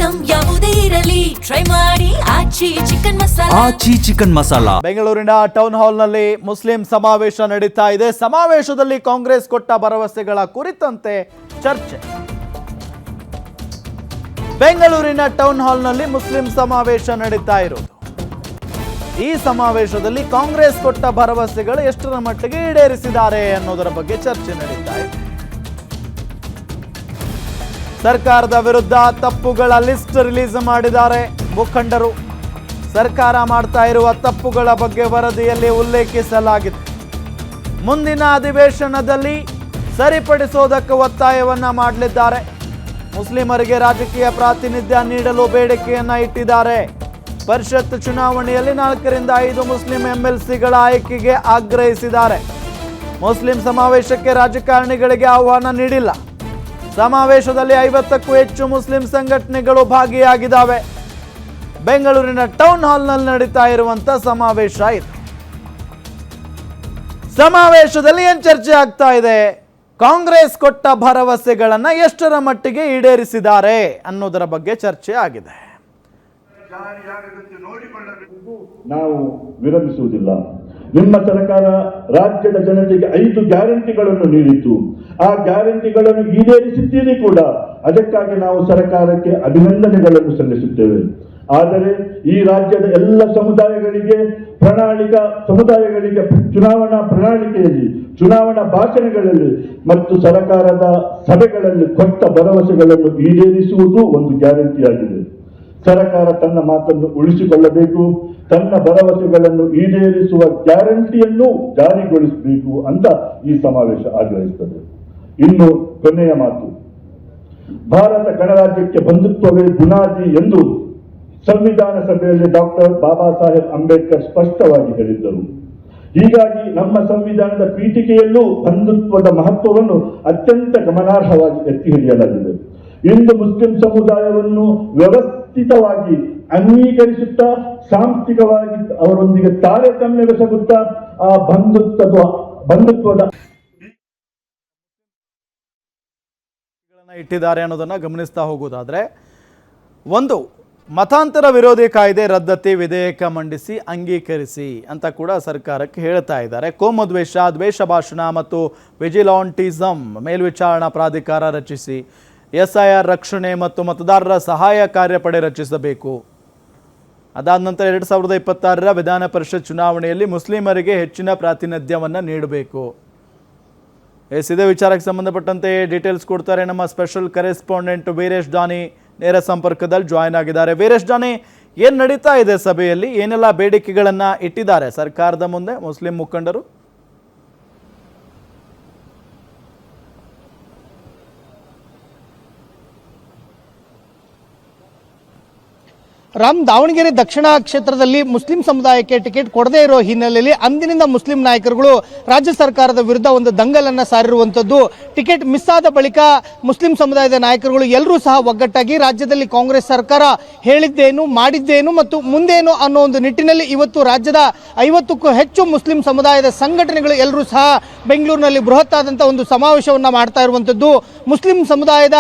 Item ಯಾವುದೇ ಇರಲಿ try ಮಾಡಿ ಆಚಿ ಚಿಕನ್ ಮಸಾಲಾ. ಬೆಂಗಳೂರಿನ ಟೌನ್ ಹಾಲ್ ನಲ್ಲಿ ಮುಸ್ಲಿಂ ಸಮಾವೇಶ ನಡೀತಾ ಇದೆ. ಸಮಾವೇಶದಲ್ಲಿ ಕಾಂಗ್ರೆಸ್ ಕೊಟ್ಟ ಭರವಸೆಗಳ ಕುರಿತಂತೆ ಚರ್ಚೆ. ಬೆಂಗಳೂರಿನ ಟೌನ್ ಹಾಲ್ ನಲ್ಲಿ ಮುಸ್ಲಿಂ ಸಮಾವೇಶ ನಡೀತಾ ಇರೋದು. ಈ ಸಮಾವೇಶದಲ್ಲಿ ಕಾಂಗ್ರೆಸ್ ಕೊಟ್ಟ ಭರವಸೆಗಳು ಎಷ್ಟರ ಮಟ್ಟಿಗೆ ಈಡೇರಿಸಿದ್ದಾರೆ ಅನ್ನೋದರ ಬಗ್ಗೆ ಚರ್ಚೆ ನಡೀತಾ ಇದೆ. ಸರ್ಕಾರದ ವಿರುದ್ಧ ತಪ್ಪುಗಳ ಲಿಸ್ಟ್ ರಿಲೀಸ್ ಮಾಡಿದ್ದಾರೆ ಮುಖಂಡರು. ಸರ್ಕಾರ ಮಾಡ್ತಾ ಇರುವ ತಪ್ಪುಗಳ ಬಗ್ಗೆ ವರದಿಯಲ್ಲಿ ಉಲ್ಲೇಖಿಸಲಾಗಿದೆ. ಮುಂದಿನ ಅಧಿವೇಶನದಲ್ಲಿ ಸರಿಪಡಿಸೋದಕ್ಕೆ ಒತ್ತಾಯವನ್ನ ಮಾಡಲಿದ್ದಾರೆ. ಮುಸ್ಲಿಮರಿಗೆ ರಾಜಕೀಯ ಪ್ರಾತಿನಿಧ್ಯ ನೀಡಲು ಬೇಡಿಕೆಯನ್ನ ಇಟ್ಟಿದ್ದಾರೆ. ಪರಿಷತ್ ಚುನಾವಣೆಯಲ್ಲಿ 4 ರಿಂದ 5 ಮುಸ್ಲಿಂ ಎಂಎಲ್ಸಿಗಳ ಆಯ್ಕೆಗೆ ಆಗ್ರಹಿಸಿದ್ದಾರೆ. ಮುಸ್ಲಿಂ ಸಮಾವೇಶಕ್ಕೆ ರಾಜಕಾರಣಿಗಳಿಗೆ ಆಹ್ವಾನ ನೀಡಿಲ್ಲ. ಸಮಾವೇಶದಲ್ಲಿ 50ಕ್ಕೂ ಹೆಚ್ಚು ಮುಸ್ಲಿಂ ಸಂಘಟನೆಗಳು ಭಾಗಿಯಾಗಿದ್ದಾವೆ. ಬೆಂಗಳೂರಿನ ಟೌನ್ ಹಾಲ್ನಲ್ಲಿ ನಡೀತಾ ಇರುವಂತ ಸಮಾವೇಶ ಇದು. ಸಮಾವೇಶದಲ್ಲಿ ಏನ್ ಚರ್ಚೆ ಆಗ್ತಾ ಇದೆ? ಕಾಂಗ್ರೆಸ್ ಕೊಟ್ಟ ಭರವಸೆಗಳನ್ನ ಎಷ್ಟರ ಮಟ್ಟಿಗೆ ಈಡೇರಿಸಿದ್ದಾರೆ ಅನ್ನೋದರ ಬಗ್ಗೆ ಚರ್ಚೆ ಆಗಿದೆ. ನಾವು ವಿರಮಿಸುವುದಿಲ್ಲ. ನಿಮ್ಮ ಸರ್ಕಾರ ರಾಜ್ಯದ ಜನತೆಗೆ 5 ಗ್ಯಾರಂಟಿಗಳನ್ನು ನೀಡಿತು. ಆ ಗ್ಯಾರಂಟಿಗಳನ್ನು ಈಡೇರಿಸಿದ್ದೀರಿ ಕೂಡ. ಅದಕ್ಕಾಗಿ ನಾವು ಸರ್ಕಾರಕ್ಕೆ ಅಭಿನಂದನೆಗಳನ್ನು ಸಲ್ಲಿಸುತ್ತೇವೆ. ಆದರೆ ಈ ರಾಜ್ಯದ ಎಲ್ಲ ಸಮುದಾಯಗಳಿಗೆ ಚುನಾವಣಾ ಪ್ರಣಾಳಿಕೆಯಲ್ಲಿ, ಚುನಾವಣಾ ಭಾಷಣಗಳಲ್ಲಿ ಮತ್ತು ಸರ್ಕಾರದ ಸಭೆಗಳಲ್ಲಿ ಕೊಟ್ಟ ಭರವಸೆಗಳನ್ನು ಈಡೇರಿಸುವುದು ಒಂದು ಗ್ಯಾರಂಟಿಯಾಗಿದೆ. ಸರ್ಕಾರ ತನ್ನ ಮಾತನ್ನು ಉಳಿಸಿಕೊಳ್ಳಬೇಕು, ತನ್ನ ಭರವಸೆಗಳನ್ನು ಈಡೇರಿಸುವ ಗ್ಯಾರಂಟಿಯನ್ನು ಜಾರಿಗೊಳಿಸಬೇಕು ಅಂತ ಈ ಸಮಾವೇಶ ಆಗ್ರಹಿಸುತ್ತದೆ. ಇನ್ನು ಕೊನೆಯ ಮಾತು, ಭಾರತ ಗಣರಾಜ್ಯಕ್ಕೆ ಬಂಧುತ್ವವೇ ಬುನಾದಿ ಎಂದು ಸಂವಿಧಾನ ಸಭೆಯಲ್ಲಿ ಡಾಕ್ಟರ್ ಬಾಬಾ ಸಾಹೇಬ್ ಅಂಬೇಡ್ಕರ್ ಸ್ಪಷ್ಟವಾಗಿ ಹೇಳಿದ್ದರು. ಹೀಗಾಗಿ ನಮ್ಮ ಸಂವಿಧಾನದ ಪೀಠಿಕೆಯಲ್ಲೂ ಬಂಧುತ್ವದ ಮಹತ್ವವನ್ನು ಅತ್ಯಂತ ಗಮನಾರ್ಹವಾಗಿ ಎತ್ತಿ ಹಿಡಿಯಲಾಗಿದೆ. ಇಂದು ಮುಸ್ಲಿಂ ಸಮುದಾಯವನ್ನು ವ್ಯವಸ್ಥಿತವಾಗಿ ಅಂಗೀಕರಿಸುತ್ತಾ, ಸಾಂಸ್ಥಿಕವಾಗಿ ಅವರೊಂದಿಗೆ ತಾರತಮ್ಯವೆಸಗುತ್ತಾ ಆ ಬಂಧುತ್ವದ ಇಟ್ಟಿದ್ದಾರೆ ಅನ್ನೋದನ್ನ ಗಮನಿಸ್ತಾ ಹೋಗೋದಾದ್ರೆ, ಒಂದು ಮತಾಂತರ ವಿರೋಧಿ ಕಾಯ್ದೆ ರದ್ದತಿ ವಿಧೇಯಕ ಮಂಡಿಸಿ ಅಂಗೀಕರಿಸಿ ಅಂತ ಕೂಡ ಸರ್ಕಾರಕ್ಕೆ ಹೇಳ್ತಾ ಇದ್ದಾರೆ. ಕೋಮುದ್ವೇಷ, ದ್ವೇಷ ಭಾಷಣ ಮತ್ತು ವಿಜಿಲಾಂಟಿಸಂ ಮೇಲ್ವಿಚಾರಣಾ ಪ್ರಾಧಿಕಾರ ರಚಿಸಿ, SIR ರಕ್ಷಣೆ ಮತ್ತು ಮತದಾರರ ಸಹಾಯ ಕಾರ್ಯಪಡೆ ರಚಿಸಬೇಕು. ಅದಾದ ನಂತರ 2026ರ ವಿಧಾನ ಪರಿಷತ್ ಚುನಾವಣೆಯಲ್ಲಿ ಮುಸ್ಲಿಮರಿಗೆ ಹೆಚ್ಚಿನ ಪ್ರಾತಿನಿಧ್ಯವನ್ನು ನೀಡಬೇಕು. ಇದೇ ವಿಚಾರಕ್ಕೆ ಸಂಬಂಧಪಟ್ಟಂತೆ ಡೀಟೇಲ್ಸ್ ಕೊಡ್ತಾರೆ ನಮ್ಮ ಸ್ಪೆಷಲ್ ಕರೆಸ್ಪಾಂಡೆಂಟ್ ವೀರೇಶ್ ದಾನಿ. ನೇರ ಸಂಪರ್ಕದಲ್ಲಿ ಜಾಯ್ನ್ ಆಗಿದ್ದಾರೆ. ವೀರೇಶ್ ದಾನಿ, ಏನು ನಡೀತಾ ಇದೆ ಸಭೆಯಲ್ಲಿ? ಏನೆಲ್ಲ ಬೇಡಿಕೆಗಳನ್ನ ಇಟ್ಟಿದ್ದಾರೆ ಸರ್ಕಾರದ ಮುಂದೆ ಮುಸ್ಲಿಂ ಮುಖಂಡರು? ರಾಮ್, ದಾವಣಗೆರೆ ದಕ್ಷಿಣ ಕ್ಷೇತ್ರದಲ್ಲಿ ಮುಸ್ಲಿಂ ಸಮುದಾಯಕ್ಕೆ ಟಿಕೆಟ್ ಕೊಡದೇ ಇರೋ ಹಿನ್ನೆಲೆಯಲ್ಲಿ ಅಂದಿನಿಂದ ಮುಸ್ಲಿಂ ನಾಯಕರುಗಳು ರಾಜ್ಯ ಸರ್ಕಾರದ ವಿರುದ್ಧ ಒಂದು ದಂಗಲನ್ನ ಸಾರಿರುವಂತದ್ದು. ಟಿಕೆಟ್ ಮಿಸ್ ಆದ ಬಳಿಕ ಮುಸ್ಲಿಂ ಸಮುದಾಯದ ನಾಯಕರುಗಳು ಎಲ್ಲರೂ ಸಹ ಒಗ್ಗಟ್ಟಾಗಿ ರಾಜ್ಯದಲ್ಲಿ ಕಾಂಗ್ರೆಸ್ ಸರ್ಕಾರ ಹೇಳಿದ್ದೇನು, ಮಾಡಿದ್ದೇನು ಮತ್ತು ಮುಂದೇನು ಅನ್ನೋ ಒಂದು ನಿಟ್ಟಿನಲ್ಲಿ ಇವತ್ತು ರಾಜ್ಯದ 50ಕ್ಕೂ ಹೆಚ್ಚು ಮುಸ್ಲಿಂ ಸಮುದಾಯದ ಸಂಘಟನೆಗಳು ಎಲ್ಲರೂ ಸಹ ಬೆಂಗಳೂರಿನಲ್ಲಿ ಬೃಹತ್ ಆದಂತಹ ಒಂದು ಸಮಾವೇಶವನ್ನ ಮಾಡ್ತಾ ಇರುವಂತದ್ದು. ಮುಸ್ಲಿಂ ಸಮುದಾಯದ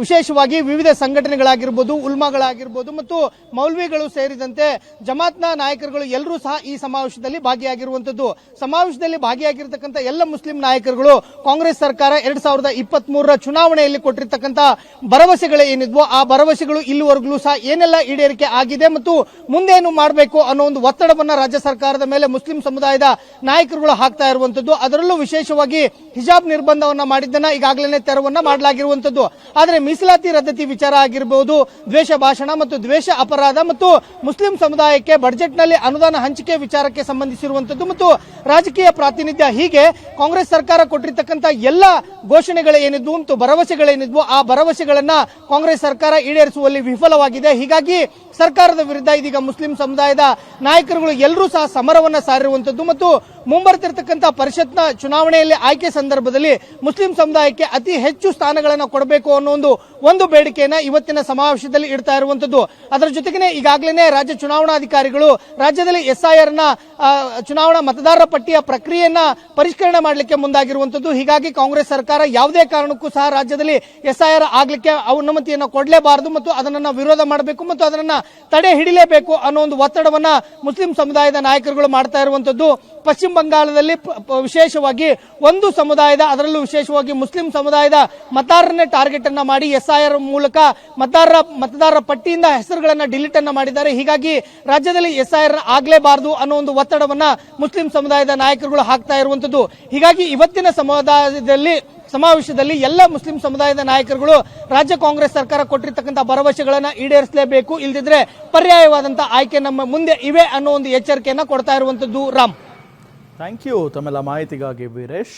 ವಿಶೇಷವಾಗಿ ವಿವಿಧ ಸಂಘಟನೆಗಳಾಗಿರ್ಬೋದು, ಉಲ್ಮಾಗಳಾಗಿರ್ಬೋದು ಮತ್ತು ಮೌಲ್ವಿಗಳು ಸೇರಿದಂತೆ ಜಮಾತ್ನ ನಾಯಕರುಗಳು ಎಲ್ಲರೂ ಸಹ ಈ ಸಮಾವೇಶದಲ್ಲಿ ಭಾಗಿಯಾಗಿರುವಂತದ್ದು. ಸಮಾವೇಶದಲ್ಲಿ ಭಾಗಿಯಾಗಿರ್ತಕ್ಕಂಥ ಎಲ್ಲ ಮುಸ್ಲಿಂ ನಾಯಕರುಗಳು ಕಾಂಗ್ರೆಸ್ ಸರ್ಕಾರ 2023ರ ಚುನಾವಣೆಯಲ್ಲಿ ಕೊಟ್ಟಿರ್ತಕ್ಕಂಥ ಭರವಸೆಗಳು ಏನಿದ್ವೋ ಆ ಭರವಸೆಗಳು ಇಲ್ಲಿವರೆಗೂ ಸಹ ಏನೆಲ್ಲ ಈಡೇರಿಕೆ ಆಗಿದೆ ಮತ್ತು ಮುಂದೇನು ಮಾಡಬೇಕು ಅನ್ನೋ ಒಂದು ಒತ್ತಡವನ್ನ ರಾಜ್ಯ ಸರ್ಕಾರದ ಮೇಲೆ ಮುಸ್ಲಿಂ ಸಮುದಾಯದ ನಾಯಕರುಗಳು ಹಾಕ್ತಾ ಇರುವಂತದ್ದು. ಅದರಲ್ಲೂ ವಿಶೇಷವಾಗಿ ಹಿಜಾಬ್ ನಿರ್ಬಂಧವನ್ನ ಮಾಡಿದ್ದನ್ನ ಈಗಾಗಲೇ ತೆರವನ್ನ ಮಾಡಲಾಗಿರುವಂತದ್ದು. ಆದರೆ ಮೀಸಲಾತಿ ರದ್ದತಿ ವಿಚಾರ ಆಗಿರಬಹುದು, ದ್ವೇಷ ಭಾಷಣ ಮತ್ತು ದ್ವೇಷ ಅಪರಾಧ ಮತ್ತು ಮುಸ್ಲಿಂ ಸಮುದಾಯಕ್ಕೆ ಬಜೆಟ್ನಲ್ಲಿ ಅನುದಾನ ಹಂಚಿಕೆ ವಿಚಾರಕ್ಕೆ ಸಂಬಂಧಿಸಿರುವಂತದ್ದು ಮತ್ತು ರಾಜಕೀಯ ಪ್ರಾತಿನಿಧ್ಯ, ಹೀಗೆ ಕಾಂಗ್ರೆಸ್ ಸರ್ಕಾರ ಕೊಟ್ಟಿರ್ತಕ್ಕಂಥ ಎಲ್ಲ ಘೋಷಣೆಗಳೇನಿದ್ವು ಮತ್ತು ಭರವಸೆಗಳೇನಿದ್ವು ಆ ಭರವಸೆಗಳನ್ನ ಕಾಂಗ್ರೆಸ್ ಸರ್ಕಾರ ಈಡೇರಿಸುವಲ್ಲಿ ವಿಫಲವಾಗಿದೆ. ಹೀಗಾಗಿ ಸರ್ಕಾರದ ವಿರುದ್ಧ ಇದೀಗ ಮುಸ್ಲಿಂ ಸಮುದಾಯದ ನಾಯಕರುಗಳು ಎಲ್ಲರೂ ಸಹ ಸಮರವನ್ನ ಸಾರಿರುವಂತದ್ದು ಮತ್ತು ಮುಂಬರ್ತಿರ್ತಕ್ಕಂಥ ಪರಿಷತ್ನ ಚುನಾವಣೆಯಲ್ಲಿ ಆಯ್ಕೆ ಸಂದರ್ಭದಲ್ಲಿ ಮುಸ್ಲಿಂ ಸಮುದಾಯಕ್ಕೆ ಅತಿ ಹೆಚ್ಚು ಸ್ಥಾನಗಳನ್ನು ಕೊಡಬೇಕು ಅನ್ನೋ ಒಂದು ಬೇಡಿಕೆಯನ್ನ ಇವತ್ತಿನ ಸಮಾವೇಶದಲ್ಲಿ ಇಡ್ತಾ ಇರುವಂತದ್ದು. ಅದರ ಜೊತೆಗೆ ಈಗಾಗಲೇ ರಾಜ್ಯ ಚುನಾವಣಾಧಿಕಾರಿಗಳು ರಾಜ್ಯದಲ್ಲಿ SIR ನ ಚುನಾವಣಾ ಮತದಾರರ ಪಟ್ಟಿಯ ಪ್ರಕ್ರಿಯೆಯನ್ನ ಪರಿಷ್ಕರಣೆ ಮಾಡಲಿಕ್ಕೆ ಮುಂದಾಗಿರುವಂತದ್ದು. ಹೀಗಾಗಿ ಕಾಂಗ್ರೆಸ್ ಸರ್ಕಾರ ಯಾವುದೇ ಕಾರಣಕ್ಕೂ ಸಹ ರಾಜ್ಯದಲ್ಲಿ SIR ಆಗ್ಲಿಕ್ಕೆ ಅನುಮತಿಯನ್ನು ಕೊಡಲೇಬಾರದು ಮತ್ತು ಅದನ್ನ ವಿರೋಧ ಮಾಡಬೇಕು ಮತ್ತು ಅದನ್ನ ತಡೆ ಹಿಡಿಲೇಬೇಕು ಅನ್ನೋ ಒಂದು ಒತ್ತಡವನ್ನ ಮುಸ್ಲಿಂ ಸಮುದಾಯದ ನಾಯಕರುಗಳು ಮಾಡ್ತಾ ಇರುವಂತದ್ದು. ಪಶ್ಚಿಮ ಬಂಗಾಳದಲ್ಲಿ ವಿಶೇಷವಾಗಿ ಒಂದು ಸಮುದಾಯದ, ಅದರಲ್ಲೂ ವಿಶೇಷವಾಗಿ ಮುಸ್ಲಿಂ ಸಮುದಾಯದ ಮತದಾರರನ್ನೇ ಟಾರ್ಗೆಟ್ ಅನ್ನ ಮಾಡಿ SIR ಮೂಲಕ ಮತದಾರರ ಪಟ್ಟಿಯಿಂದ ಹೆಸರುಗಳನ್ನ ಡಿಲೀಟ್ ಅನ್ನ ಮಾಡಿದ್ದಾರೆ. ಹೀಗಾಗಿ ರಾಜ್ಯದಲ್ಲಿ SIR ಆಗ್ಲೇಬಾರದು ಅನ್ನೋ ಒಂದು ಒತ್ತಡವನ್ನ ಮುಸ್ಲಿಂ ಸಮುದಾಯದ ನಾಯಕರುಗಳು ಹಾಕ್ತಾ ಇರುವಂತದ್ದು. ಹೀಗಾಗಿ ಇವತ್ತಿನ ಸಮಾವೇಶದಲ್ಲಿ ಎಲ್ಲ ಮುಸ್ಲಿಂ ಸಮುದಾಯದ ನಾಯಕರುಗಳು ರಾಜ್ಯ ಕಾಂಗ್ರೆಸ್ ಸರ್ಕಾರ ಕೊಟ್ಟಿರ್ತಕ್ಕಂಥ ಭರವಸೆಗಳನ್ನ ಈಡೇರಿಸಲೇಬೇಕು, ಇಲ್ಲದಿದ್ರೆ ಪರ್ಯಾಯವಾದಂತಹ ಆಯ್ಕೆ ನಮ್ಮ ಮುಂದೆ ಇವೆ ಅನ್ನೋ ಒಂದು ಎಚ್ಚರಿಕೆಯನ್ನ ಕೊಡ್ತಾ ಇರುವಂತದ್ದು. ರಾಮ್, ಥ್ಯಾಂಕ್ ಯು ತಮ್ಮೆಲ್ಲ ಮಾಹಿತಿಗಾಗಿ ವೀರೇಶ್.